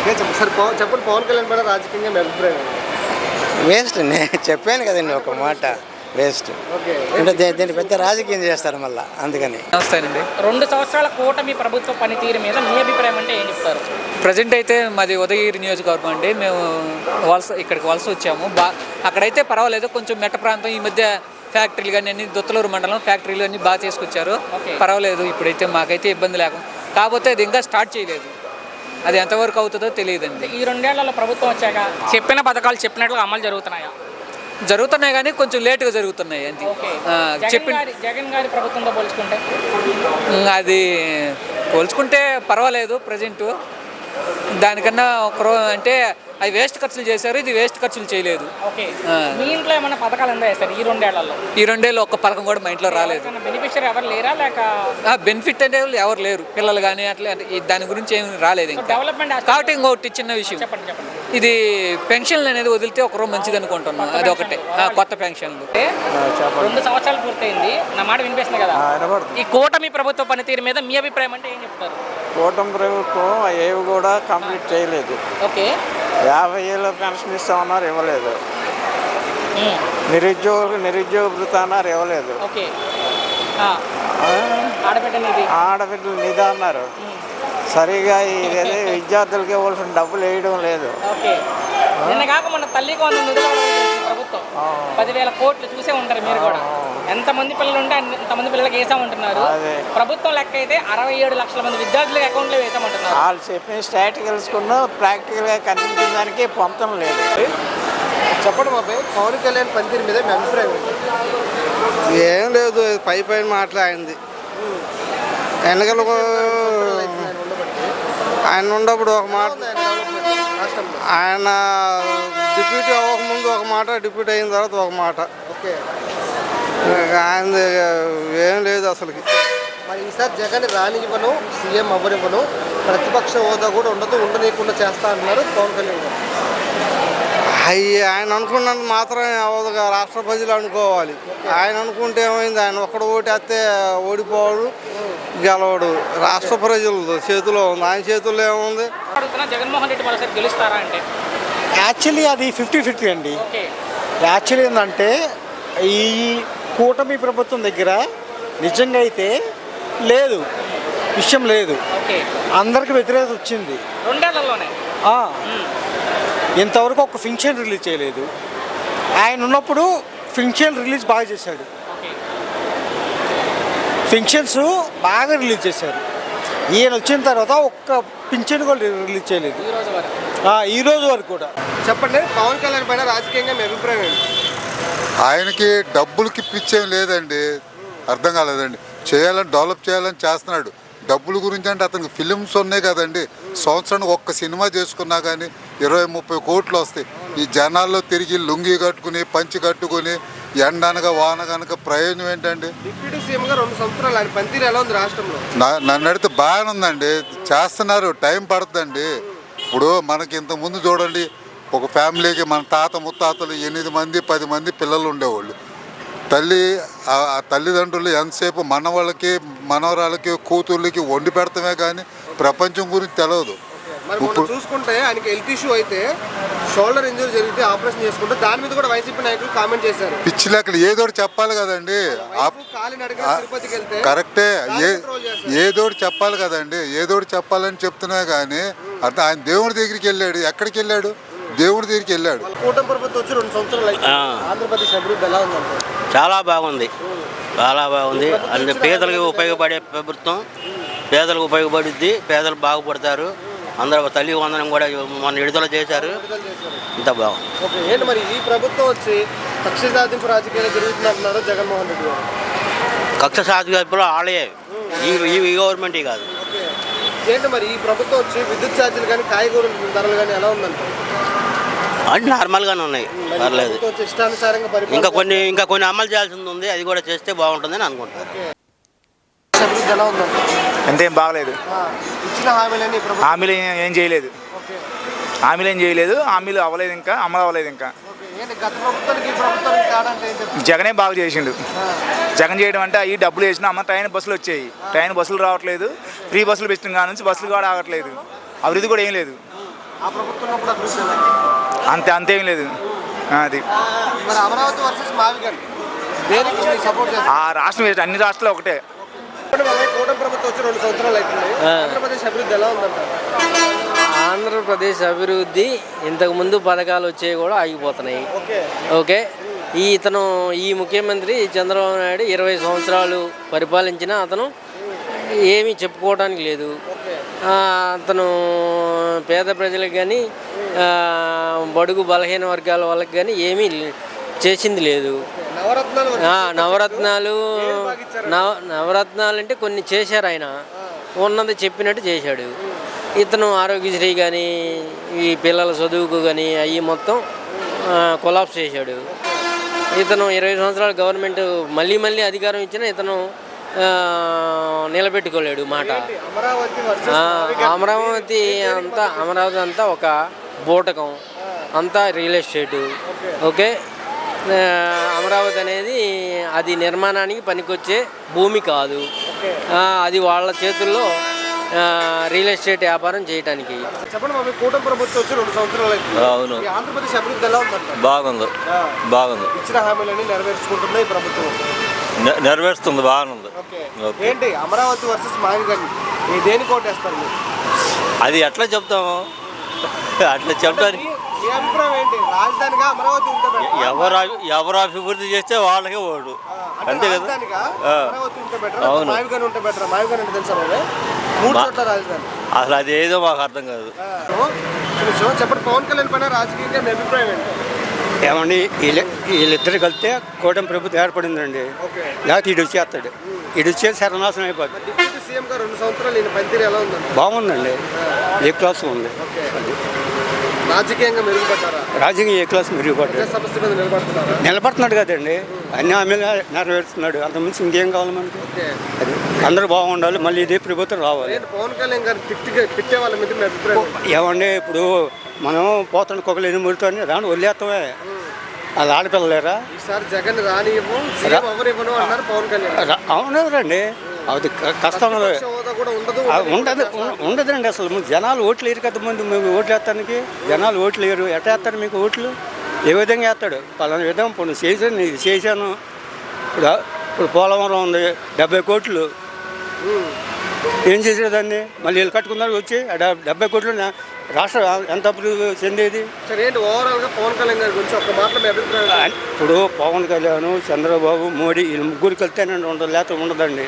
Sir చెప్పండి, పవన్ కళ్యాణ్ పైన రాజకీయంగా మీ అభిప్రాయం? వేస్ట్. నేను చెప్పాను కదండి ఒక మాట, వేస్ట్. అంటే దీన్ని పెద్ద రాజకీయం చేస్తారు మళ్ళీ, అందుకని. నమస్తే అండి. 2 సంవత్సరాల కూటమి ప్రభుత్వ పనితీరు మీద మీ అభిప్రాయం అంటే ఏం చెప్తారు? ప్రజెంట్ అయితే మాది ఉదయగిరి నియోజకవర్గం అండి. మేము ఇక్కడికి వలస వచ్చాము. అక్కడైతే పర్వాలేదు, కొంచెం మెట్ట ప్రాంతం. ఈ మధ్య ఫ్యాక్టరీలు కానీ అన్ని దుత్తలూరు మండలం ఫ్యాక్టరీలు అన్నీ బాగా చేసుకొచ్చారు. పర్వాలేదు, ఇప్పుడైతే మాకైతే ఇబ్బంది లేకుండా. కాకపోతే అది ఇంకా స్టార్ట్ చేయలేదు, అది ఎంతవరకు అవుతుందో తెలియదండి. ఈ 2 ఏళ్లలో ప్రభుత్వం వచ్చాక చెప్పిన పథకాలు చెప్పినట్లుగా అమలు జరుగుతున్నాయి కానీ కొంచెం లేటుగా జరుగుతున్నాయి అంతే. జగన్ గారి ప్రభుత్వంతో పోల్చుకుంటే అది పోల్చుకుంటే పర్వాలేదు. ప్రజెంటు దానికన్నా అంటే అవి వేస్ట్ ఖర్చులు చేశారు, ఇది వేస్ట్ ఖర్చులు చేయలేదు. మీ ఇంట్లో ఏమైనా పథకాలు వేస్తారు ఈ 2 ఏళ్లలో? ఈ 2 ఏళ్ళు ఒక్క పథకం కూడా మా ఇంట్లో రాలేదు. బెనిఫిషియరీ ఎవరు లేరా? లేక బెనిఫిట్ అంటే ఎవరు లేరు, పిల్లలు కానీ అట్లా. దాని గురించి ఏమి రాలేదు ఇంకా. డెవలప్మెంట్ కాబట్టి ఇంకొకటి చిన్న విషయం, ఇది పెన్షన్లు అనేది వదిలితే ఒకరో మంచిది అనుకుంటున్నాను. అది ఒకటే, కొత్త పెన్షన్లు. 2 సంవత్సరాలు పూర్తయింది, నా మాట వినిపిస్తుంది కదా. ఈ కూటమి ప్రభుత్వ పనితీరు మీద మీ అభిప్రాయం అంటే ఏం చెప్తారు? కూటమి ప్రభుత్వం ఏవి కూడా కంప్లీట్ చేయలేదు. 50 ఏళ్ళ పెన్షన్ ఇస్తామన్నారు, ఇవ్వలేదు. నిరుద్యోగ భృతి అన్నారు, ఇవ్వలేదు. ఆడబిడ్డలు నిధి అన్నారు, సరిగా ఇదే విద్యార్థులకి ఇవ్వాల్సిన డబ్బులు వేయడం లేదు. నిన్న కాక మన తల్లికి 100 నిధులు ప్రభుత్వం 10,000 కోట్లు చూసే ఉంటారు మీరు కూడా. ఎంతమంది పిల్లలు ఉంటే అంతమంది పిల్లలకి వేసామంటున్నారు. ప్రభుత్వం లెక్క అయితే 67 లక్షల మంది విద్యార్థులకి అకౌంట్లో వేసామంటున్నారు. వాళ్ళు చెప్పిన స్ట్రాటజికల్స్కున్న ప్రాక్టికల్గా కనిపించిన దానికి పొంతం లేదు. చెప్పండి బాబాయ్, పవన్ కళ్యాణ్ పనితీరు మీద మీ అభిప్రాయం? ఏం లేదు, పైన మాట్లాడింది. ఎన్నికలు ఆయన ఉన్నప్పుడు ఒక మాట, ఆయన డిప్యూటీ అవ్వకముందు ఒక మాట, డిప్యూటీ అయిన తర్వాత ఒక మాట. ఆయన ఏం లేదు అసలుకి. మరి ఈసారి జగన్ రానివ్వను, సీఎం అవ్వనివ్వను, ప్రతిపక్ష హోదా కూడా ఉండనీయకుండా చేస్తా అంటున్నారు పవన్ కళ్యాణ్ గారు. ఆయన అనుకున్నంత మాత్రమే అవ్వదుగా, రాష్ట్ర ప్రజలు అనుకోవాలి. ఆయన అనుకుంటే ఏమైంది, ఆయన ఒక్కడ ఓటేస్తే ఓడిపోవడు, గెలవడు. రాష్ట్ర ప్రజల చేతిలో ఉంది, ఆయన చేతుల్లో ఏముంది? జగన్మోహన్ రెడ్డి మరోసారి గెలుస్తారా అంటే? యాక్చువల్లీ అది 50-50 అండి. యాక్చువల్లీ ఏంటంటే ఈ కూటమి ప్రభుత్వం దగ్గర నిజంగా అయితే లేదు, విషయం లేదు. అందరికి వ్యతిరేకత వచ్చింది 2 ఏళ్లలోనే. ఇంతవరకు ఒక ఫింక్షన్ రిలీజ్ చేయలేదు. ఆయన ఉన్నప్పుడు ఫింక్షన్ రిలీజ్ బాగా చేశాడు, ఫింక్షన్స్ బాగా రిలీజ్ చేశారు. ఈయన వచ్చిన తర్వాత ఒక్క పింఛన్ కూడా రిలీజ్ చేయలేదు ఈ రోజు వరకు కూడా. చెప్పండి, పవన్ కళ్యాణ్ పైన రాజకీయంగా మీ అభిప్రాయం ఏంటి? ఆయనకి డబ్బులకి పిచ్చేం లేదండి, అర్థం కాలేదండి. డెవలప్ చేయాలని చేస్తున్నాడు. డబ్బుల గురించి అంటే అతనికి ఫిలిమ్స్ ఉన్నాయి కదండి, సంవత్సరానికి ఒక్క సినిమా చేసుకున్నా కానీ 20-30 కోట్లు వస్తాయి. ఈ జనాల్లో తిరిగి లుంగి కట్టుకుని పంచి కట్టుకుని ఎండనగా వాన కనుక ప్రయోజనం ఏంటండి? డిప్యూటీ సీఎంగా 2 సంవత్సరాలు ఆయన పనితీరు ఎలా ఉంది రాష్ట్రంలో? నన్ను అడిగితే బాగానే ఉందండి, చేస్తున్నారు, టైం పడుతుందండి. ఇప్పుడు మనకి ఇంతకుముందు చూడండి, ఒక ఫ్యామిలీకి మన తాత ముత్తాతలు 8 మంది 10 మంది పిల్లలు ఉండేవాళ్ళు. తల్లిదండ్రులు ఎంతసేపు మనవాళ్ళకి మనవరాలకి కూతుర్లకి వండి పెడతామే కానీ ప్రపంచం గురించి తెలియదు. ఇప్పుడు చూసుకుంటే ఆయనకి హెల్త్ ఇష్యూ అయితే, షోల్డర్ ఇంజరీ జరిగితే ఆపరేషన్ చేసుకుంటే దాని మీద కూడా వైసీపీ నాయకులు కామెంట్ చేశారు. పిచ్చి లెక్కలు ఏదోటి చెప్పాలి కదండి. కరెక్టే, ఏదోటి చెప్పాలి కదండి, ఏదోటి చెప్పాలని చెప్తున్నా కానీ అంటే ఆయన దేవుడి దగ్గరికి వెళ్ళాడు. ఎక్కడికి వెళ్ళాడు? దేవుడి దగ్గరికి వెళ్ళాడు. కూటమి ప్రభుత్వం వచ్చి 2 సంవత్సరాలు ఆంధ్రప్రదేశ్ అభివృద్ధి ఎలా ఉందంటే? చాలా బాగుంది, చాలా బాగుంది. అంటే పేదలకు ఉపయోగపడే ప్రభుత్వం, పేదలకు ఉపయోగపడుద్ది, పేదలు బాగుపడతారు. అందరూ తల్లి వందనం కూడా మన విడుదల చేశారు, ఇంత బాగుంది. ఏంటి మరి ఈ ప్రభుత్వం వచ్చి కక్ష సాధింపు రాజకీయాలు జరుగుతున్నట్టున్నారు జగన్మోహన్ రెడ్డి గారు? కక్ష సాధింపులో ఆలే ఈ గవర్నమెంట్ కాదు. ఏంటి మరి ఈ ప్రభుత్వం వచ్చి విద్యుత్ ఛార్జీలు కానీ కాయగూరల ధరలు కానీ ఎలా ఉందంటే? అంటే నార్మల్గానే ఉన్నాయి, పర్లేదు. ఇంకా కొన్ని అమలు చేయాల్సింది ఉంది, అది కూడా చేస్తే బాగుంటుందని అనుకుంటున్నారు. అభివృద్ధి ఎలా ఉందంటే? అంతేం బాగలేదు. ఇచ్చిన హామీలు ఏం చేయలేదు, హామీలు అవ్వలేదు, ఇంకా అమలు అవ్వలేదు. ఇంకా జగనే బాగా చేసిండు. జగన్ చేయడం అంటే అవి డబ్బులు వేసినా అమ్మ ట్రైన్ బస్సులు వచ్చాయి, ట్రైన్ బస్సులు రావట్లేదు, ఫ్రీ బస్సులు పెట్టిన కాడ నుంచి బస్సులు కూడా ఆగట్లేదు, అభివృద్ధి కూడా ఏం లేదు. ఆ ప్రభుత్వం ఉన్నప్పుడు అభివృద్ధి ఎలా? అంతేం లేదు అది మరి అమరావతి వర్సెస్ మావిగన్ దేనికి మీరు సపోర్ట్ చేస్తారు? ఆ రాష్ట్రం అన్ని రాష్ట్రాలు ఒకటే. కూటమి ప్రభుత్వం వచ్చి 2 సంవత్సరాలు అవుతుంది. ఆంధ్రప్రదేశ్ అభివృద్ధి ఎలా ఉందంటారు? ఆంధ్రప్రదేశ్ అభివృద్ధి ఇంతకుముందు పథకాలు వచ్చేవి కూడా ఆగిపోతున్నాయి. ఓకే, ఈ ముఖ్యమంత్రి చంద్రబాబు నాయుడు 20 సంవత్సరాలు పరిపాలించినా అతను ఏమీ చెప్పుకోవడానికి లేదు. అతను పేద ప్రజలకు కానీ బడుగు బలహీన వర్గాల వాళ్ళకి కానీ ఏమీ చేసింది లేదు. నవరత్నాలు అంటే కొన్ని చేశారు, ఆయన ఉన్నది చెప్పినట్టు చేశాడు. ఇతను ఆరోగ్యశ్రీ కానీ ఈ పిల్లల చదువుకు కానీ అవి మొత్తం కొలాప్స్ చేశాడు. ఇతను 20 సంవత్సరాలు గవర్నమెంట్ మళ్ళీ అధికారం ఇచ్చినా ఇతను నిలబెట్టుకోలేడు మాట. అమరావతి అంతా ఒక బూటకం, అంతా రియల్ ఎస్టేటు. ఓకే, అమరావతి అనేది అది నిర్మాణానికి పనికొచ్చే భూమి కాదు, అది వాళ్ళ చేతుల్లో రియల్ ఎస్టేట్ వ్యాపారం చేయడానికి. చెప్పండి మా కూటమి ప్రభుత్వం వచ్చి 2 సంవత్సరాలు అవుతుంది. అవును, ఈ ఆంధ్రప్రదేశ్ అభివృద్ధి ఎలా ఉందంటారు? బాగుంది. ఇచ్చిన హామీలన్నీ నెరవేర్చుకుంటుంది ఈ ప్రభుత్వం. నెరవేరుస్తుంది, బాగుంది. ఏంటి అమరావతి వర్సెస్ మావిగన్ దేనికి ఓటేస్తారు మీరు? అది ఎట్లా చెప్తాము, అట్లా చెప్పడానికి మీ అభిప్రాయం ఏంటి? రాజధానిగా అమరావతి ఉంటే better? ఎవరు అభివృద్ధి చేస్తే వాళ్ళకే ఓడు, అంతే కదా. రాజధానిగా అమరావతి ఉంటే బెటర్, మావిగన్ ఉంటే బెటర్? మావిగన్ అంటే తెలుసా? 3 చోట్ల రాజధాని. అసలు అది ఏదో మాకు అర్థం కాదు. చెప్పండి, పవన్ కళ్యాణ్ పైన రాజకీయంగా మీ అభిప్రాయం ఏంటి? ఏమండి, వీళ్ళిద్దరు కలిస్తే కూటమి ప్రభుత్వం ఏర్పడిందండి. లేకపోతే ఈడు వచ్చేస్తాడు, ఈడు వచ్చేది సర్వనాశనం అయిపోతుంది. డిప్యూటీ సీఎం గా 2 సంవత్సరాలు ఈయన పనితీరు ఎలా ఉందండి? బాగుందండి, ఏ క్లాస్ ఉంది. రాజకీయంగా మెరుగుపడ్డారా? రాజకీయ ఏ క్లాస్ మెరుగుపడ్డాడు, సమస్య మీద నిలబడుతున్నారా? నిలబడుతున్నాడు కదండి, అన్ని హామీలు నెరవేరుస్తున్నాడు. అంతకుమించి ఇంకేం కావాలి మనకి? అది అందరూ బాగుండాలి, మళ్ళీ ఇదే ప్రభుత్వం రావాలి. పవన్ కళ్యాణ్ గారు తిట్టే వాళ్ళ మీద మీ అభిప్రాయం? ఏమండి, ఇప్పుడు మనం పోతాడు కుక్కలు ఎన్ని ముడుతాని రాను వదిలేస్తామే, వాళ్ళు ఆడపిల్లలేరా? ఈసారి జగన్ రానివ్వు, సీఎం ఎవరివ్వను అన్నారు పవన్ కళ్యాణ్. అవునవరండి, అది కష్టం ఉండదండి. అసలు జనాలు ఓట్లు వేయరు కదా, ముందు మీకు ఓట్లు వేస్తానికి జనాలు ఓట్లు వేయరు. ఎట్లా వేస్తారు మీకు ఓట్లు? ఏ విధంగా వేస్తాడు? పలానా విధంగా ఇప్పుడు చేశాను. ఇప్పుడు పోలవరం ఉంది 70 కోట్లు, ఏం చేసాడు దాన్ని? మళ్ళీ వీళ్ళు కట్టుకున్నారు వచ్చి 70 కోట్లు రాష్ట్రం ఎంత అభివృద్ధి చెందేది? ఓవరాల్గా పవన్ కళ్యాణ్ గారి గురించి ఒక మాటలో మీ అభిప్రాయం? ఇప్పుడు పవన్ కళ్యాణ్, చంద్రబాబు, మోడీ వీళ్ళు ముగ్గురు కలిస్తేనే ఉండదు, లేకపోతే ఉండదండి.